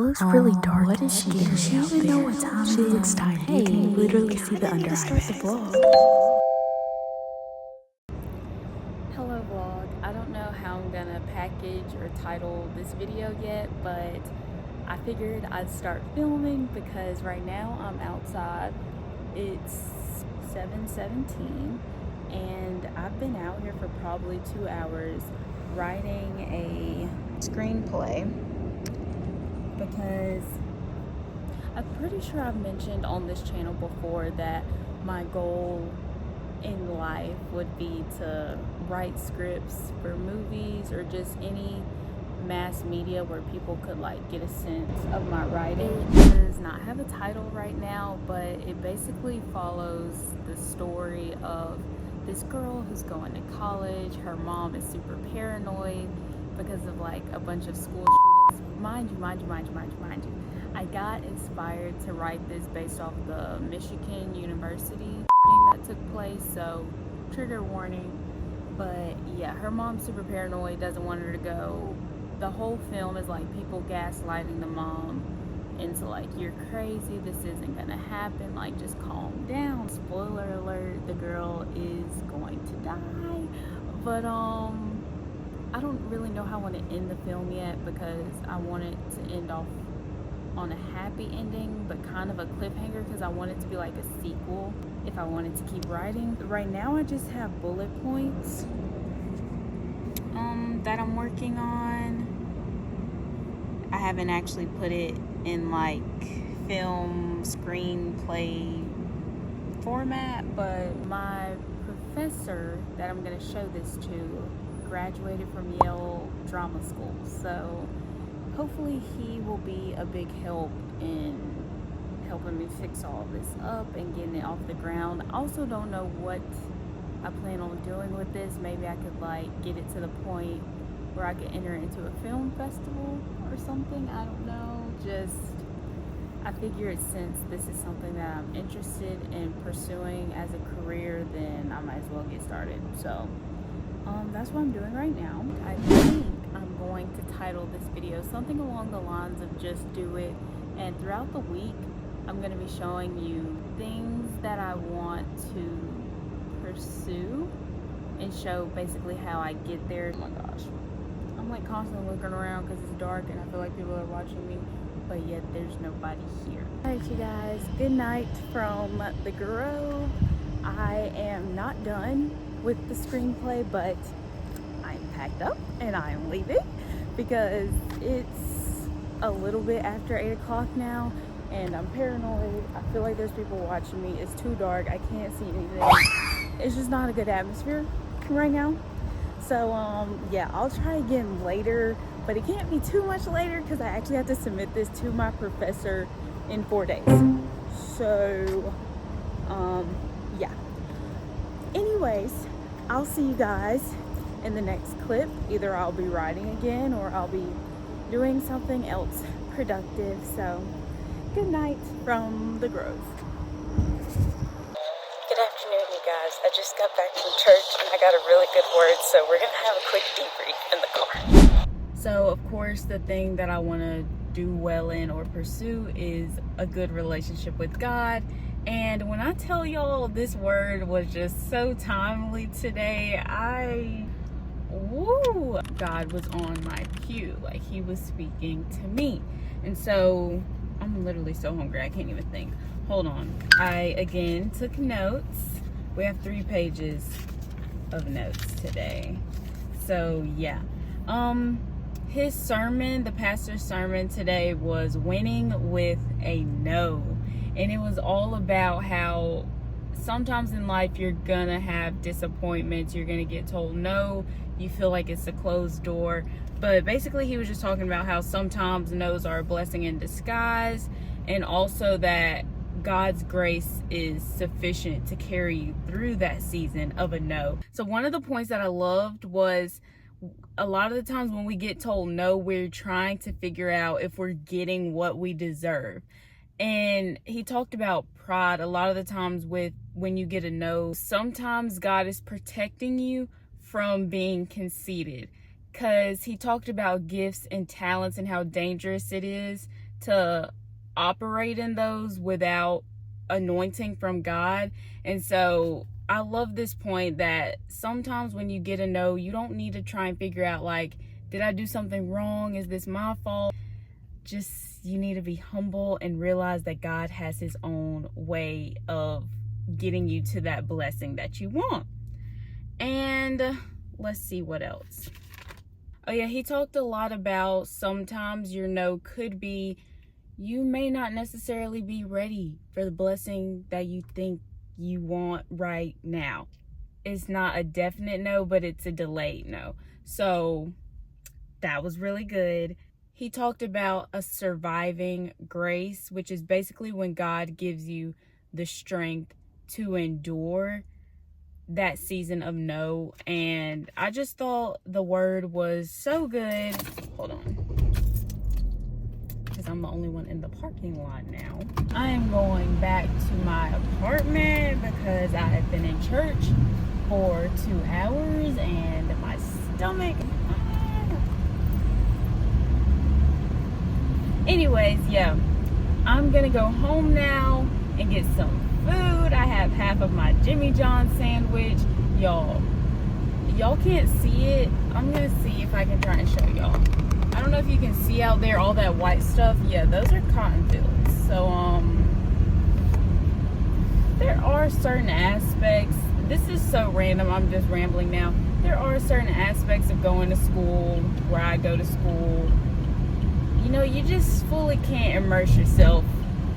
Looks really dark. What is she doing? She doesn't know what time She looks tired. Hey, You can literally see the under eye bags. Hello vlog. I don't know how I'm gonna package or title this video yet, but I figured I'd start filming because right now I'm outside. It's 7:17 and I've been out here for probably 2 hours writing a screenplay because I'm pretty sure I've mentioned on this channel before that my goal in life would be to write scripts for movies or just any mass media where people could like get a sense of my writing. It does not have a title right now, but it basically follows the story of this girl who's going to college. Her mom is super paranoid because of like a bunch of school shootings. Mind you, I got inspired to write this based off the Michigan University shooting that took place, so trigger warning. But yeah, her mom's super paranoid, doesn't want her to go. The whole film is like people gaslighting the mom into like, you're crazy, this isn't gonna happen, like just calm down. Spoiler alert, the girl is going to die. But I don't really know how I want to end the film yet because I want it to end off on a happy ending but kind of a cliffhanger because I want it to be like a sequel if I wanted to keep writing. Right now I just have bullet points that I'm working on. I haven't actually put it in like film screenplay format, but my professor that I'm going to show this to graduated from Yale Drama School, so hopefully he will be a big help in helping me fix all this up and getting it off the ground. I also don't know what I plan on doing with this. Maybe I could like get it to the point where I could enter into a film festival or something. I don't know. Just I figured since this is something that I'm interested in pursuing as a career, then I might as well get started. So that's what I'm doing right now. I think I'm going to title this video something along the lines of just do it, and throughout the week I'm going to be showing you things that I want to pursue and show basically how I get there. Oh my gosh, I'm like constantly looking around because it's dark and I feel like people are watching me, but yet there's nobody here. Alright you guys, good night from the Grove. I am not done with the screenplay, but I'm packed up and I'm leaving because it's a little bit after 8 o'clock now and I'm paranoid. I feel like there's people watching me. It's too dark. I can't see anything. It's just not a good atmosphere right now. So yeah, I'll try again later, but it can't be too much later because I actually have to submit this to my professor in 4 days. So yeah, anyways, I'll see you guys in the next clip. Either I'll be writing again or I'll be doing something else productive. So good night from the Grove. Good afternoon you guys. I just got back from church and I got a really good word, so we're gonna have a quick debrief in the car. So of course the thing that I want to do well in or pursue is a good relationship with God. And when I tell y'all this word was just so timely today, God was on my pew, like he was speaking to me. And so I'm literally so hungry I can't even think. Hold on, I again took notes. We have 3 pages of notes today. So yeah, his sermon, the pastor's sermon today was winning with a no. And it was all about how sometimes in life you're gonna have disappointments, you're gonna get told no, you feel like it's a closed door. But basically he was just talking about how sometimes no's are a blessing in disguise, and also that God's grace is sufficient to carry you through that season of a no. So one of the points that I loved was a lot of the times when we get told no, we're trying to figure out if we're getting what we deserve. And he talked about pride a lot of the times with when you get a no. Sometimes God is protecting you from being conceited, because he talked about gifts and talents and how dangerous it is to operate in those without anointing from God. And so I love this point that sometimes when you get a no, you don't need to try and figure out, like, did I do something wrong? Is this my fault? Just, you need to be humble and realize that God has his own way of getting you to that blessing that you want. And let's see what else. Oh yeah, he talked a lot about sometimes your no could be you may not necessarily be ready for the blessing that you think you want right now. It's not a definite no, but it's a delayed no. So that was really good. He talked about a surviving grace, which is basically when God gives you the strength to endure that season of no. And I just thought the word was so good. Hold on, because I'm the only one in the parking lot now. I am going back to my apartment because I have been in church for 2 hours and my stomach. Anyways, yeah, I'm gonna go home now and get some food. I have half of my Jimmy John sandwich. Y'all can't see it. I'm gonna see if I can try and show y'all. I don't know if you can see out there all that white stuff. Yeah, those are cotton fields. So there are certain aspects, this is so random, I'm just rambling now. There are certain aspects of going to school, where I go to school, you know, you just fully can't immerse yourself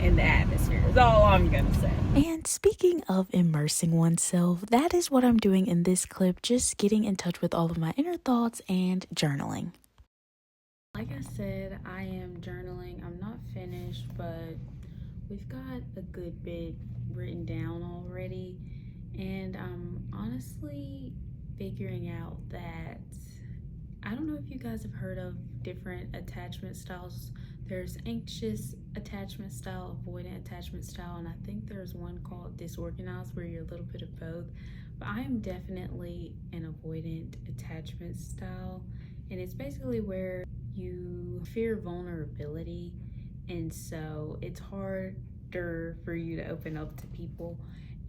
in the atmosphere, is all I'm gonna say. And speaking of immersing oneself, that is what I'm doing in this clip, just getting in touch with all of my inner thoughts and journaling. Like I said, I am journaling. I'm not finished, but we've got a good bit written down already. And I'm honestly figuring out that, I don't know if you guys have heard of different attachment styles. There's anxious attachment style, avoidant attachment style, and I think there's one called disorganized where you're a little bit of both. But I am definitely an avoidant attachment style, and it's basically where you fear vulnerability, and so it's harder for you to open up to people.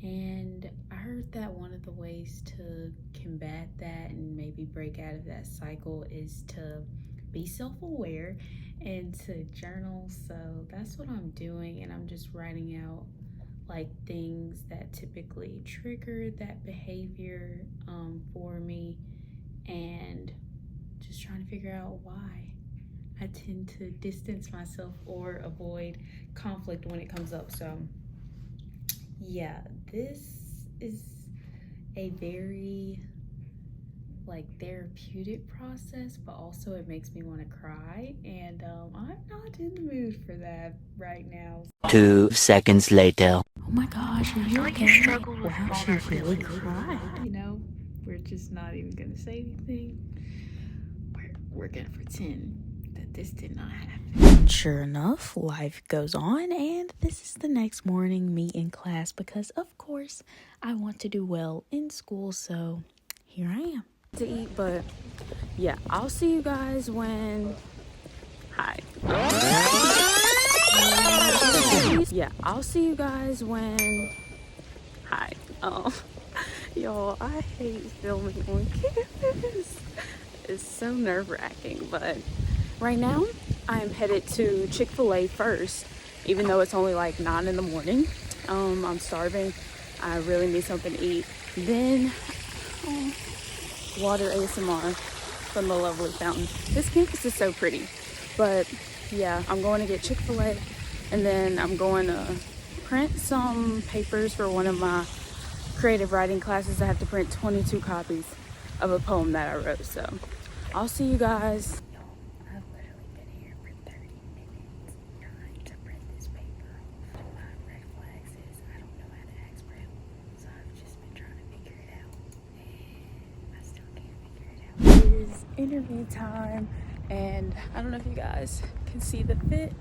And I heard that one of the ways to combat that and maybe break out of that cycle is to be self-aware and to journal. So that's what I'm doing, and I'm just writing out like things that typically trigger that behavior for me, and just trying to figure out why I tend to distance myself or avoid conflict when it comes up. So yeah, this is a very like therapeutic process, but also it makes me want to cry, and I'm not in the mood for that right now. 2 seconds later. Oh my gosh, are you okay? Wow, she really cried. You know, we're just not even gonna say anything. We're gonna pretend that this did not happen. Sure enough, life goes on, and this is the next morning, me in class, because of course I want to do well in school, so here I am. To eat, but yeah, I'll see you guys when yeah, I'll see you guys when y'all, I hate filming on campus. It's so nerve-wracking, but right now I am headed to Chick-fil-A first, even though it's only like 9 in the morning. I'm starving. I really need something to eat. Then water ASMR from the lovely fountain. This campus is so pretty. But yeah, I'm going to get Chick-fil-A, and then I'm going to print some papers for one of my creative writing classes. I have to print 22 copies of a poem that I wrote. So I'll see you guys. I've literally been here for 30 minutes trying to print this paper. One of my red flags is I don't know how to ask for help, so I've just been trying to figure it out, and I still can't figure it out. It is interview time, and I don't know if you guys can see the fit,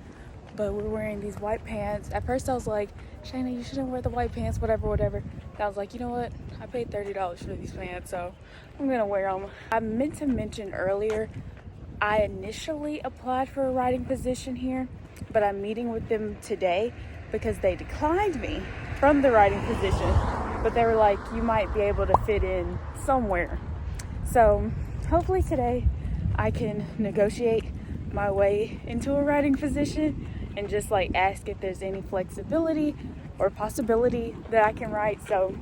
but we're wearing these white pants. At first I was like, Shayna, you shouldn't wear the white pants, whatever. And I was like, you know what? I paid $30 for these pants, so I'm gonna wear them. I meant to mention earlier, I initially applied for a writing position here, but I'm meeting with them today because they declined me from the writing position, but they were like, you might be able to fit in somewhere. So hopefully today I can negotiate my way into a writing position and just like ask if there's any flexibility or possibility that I can write. So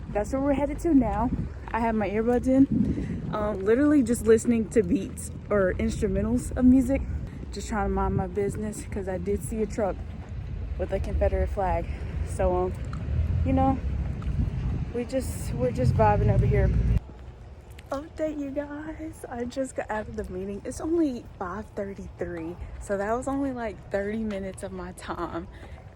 that's where we're headed to now. I have my earbuds in, literally just listening to beats or instrumentals of music, just trying to mind my business because I did see a truck with a Confederate flag. So, you know, we're just vibing over here. Update, you guys, I just got out of the meeting. It's only 5:33, so that was only like 30 minutes of my time,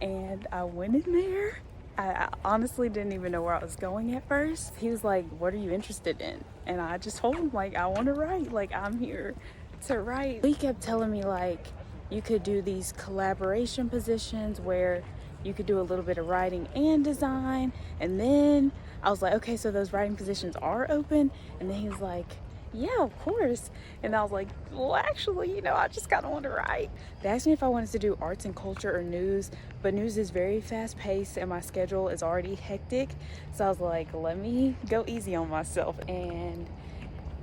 and I went in there. I honestly didn't even know where I was going at first. He was like, what are you interested in? And I just told him, like, I want to write, like, I'm here to write. He kept telling me, like, you could do these collaboration positions where you could do a little bit of writing and design. And then I was like, okay, so those writing positions are open? And then he was like, yeah, of course. And I was like, well, actually, I just kind of want to write. They asked me if I wanted to do arts and culture or news, but news is very fast paced and my schedule is already hectic. So I was like, let me go easy on myself. And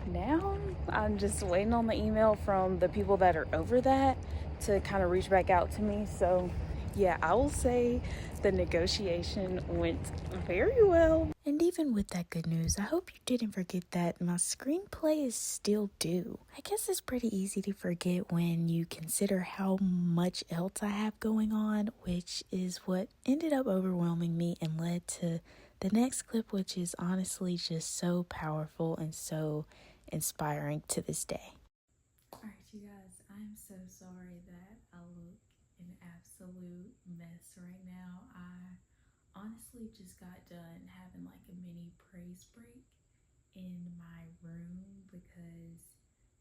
now I'm just waiting on the email from the people that are over that to kind of reach back out to me. So yeah, I will say the negotiation went very well. And even with that good news, I hope you didn't forget that my screenplay is still due. I guess it's pretty easy to forget when you consider how much else I have going on, which is what ended up overwhelming me and led to the next clip, which is honestly just so powerful and so inspiring to this day. Alright, you guys, I'm so sorry that I look an absolute mess right now. I honestly just got done having like a mini praise break in my room because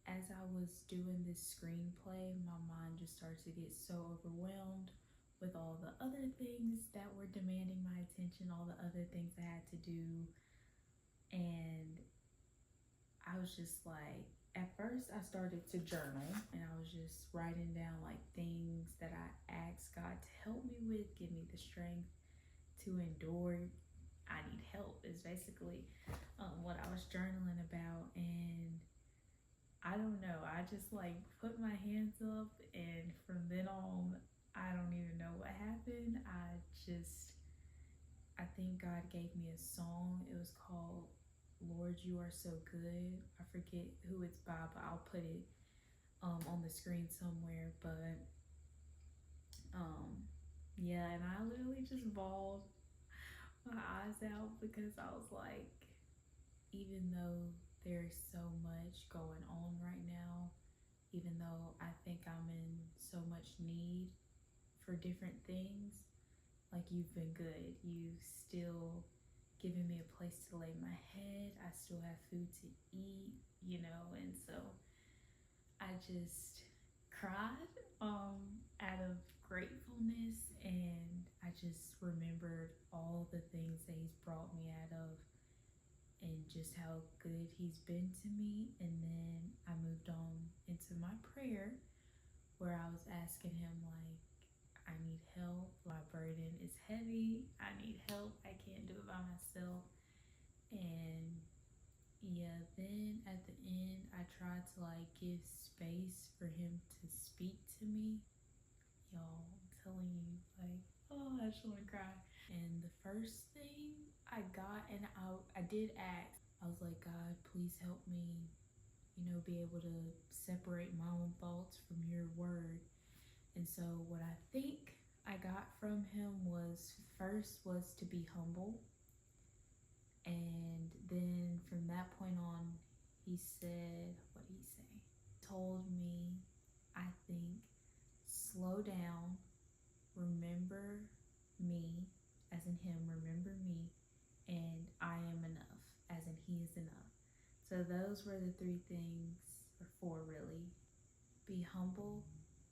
as I was doing this screenplay, my mind just started to get so overwhelmed with all the other things that were demanding my attention, all the other things I had to do. And I was just like, at first I started to journal and I was just writing down like things that I asked God to help me with, give me the strength to endure. I need help is basically what I was journaling about. And I don't know, I just like put my hands up, and from then on I don't even know what happened. I think God gave me a song. It was called Lord You Are So Good. I forget who it's by, but I'll put it on the screen somewhere. But yeah, and I literally just bawled my eyes out because I was like, even though there's so much going on right now, even though I think I'm in so much need for different things, like you've been good. You've still given me a place to lay my head. I still have food to eat, and so I just cried out of gratefulness, and I just remembered all the things that he's brought me out of and just how good he's been to me. And then I moved on into my prayer where I was asking him, like, I need help. My burden is heavy. I need help. I can't do it by myself. And yeah, then at the end, I tried to like give space for him to speak to me. Y'all, I'm telling you, like, oh, I just want to cry. And the first thing I got, and I did ask, I was like, God, please help me, be able to separate my own thoughts from your word. And so what I think I got from him was to be humble. And then from that point on, he said, what did he say? He told me, I think, slow down, remember me, as in him, remember me, and I am enough, as in he is enough. So those were the three things, or four really. Be humble,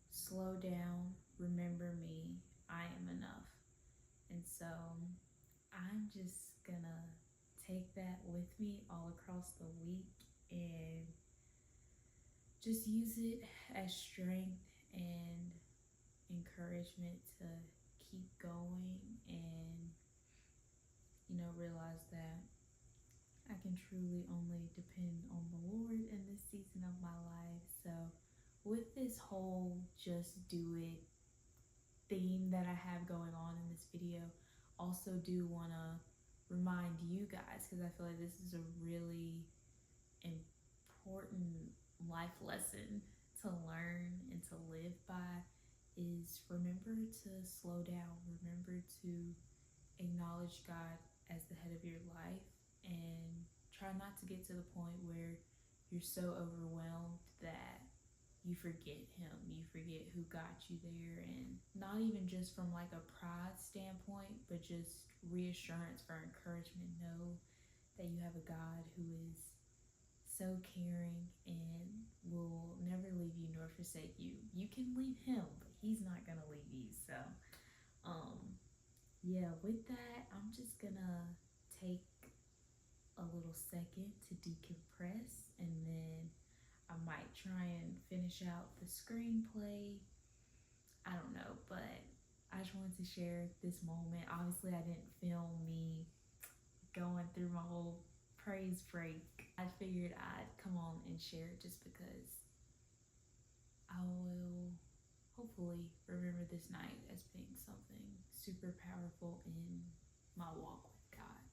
slow down, remember me, I am enough. And so I'm just gonna take that with me all across the week and just use it as strength and encouragement to keep going and, realize that I can truly only depend on the Lord in this season of my life. So, with this whole just do it theme that I have going on in this video, also do want to remind you guys, because I feel like this is a really important life lesson to learn and to live by, is remember to slow down. Remember to acknowledge God as the head of your life, and try not to get to the point where you're so overwhelmed that you forget him, you forget who got you there. And not even just from like a pride standpoint, but just reassurance for encouragement. Know that you have a God who is so caring and will never leave you nor forsake you. You can leave him, but he's not gonna leave you. So yeah, with that, I'm just gonna take a little second to decompress, and then I might try and finish out the screenplay. I don't know, but I just wanted to share this moment. Obviously, I didn't film me going through my whole praise break. I figured I'd come on and share it just because I will hopefully remember this night as being something super powerful in my walk with God.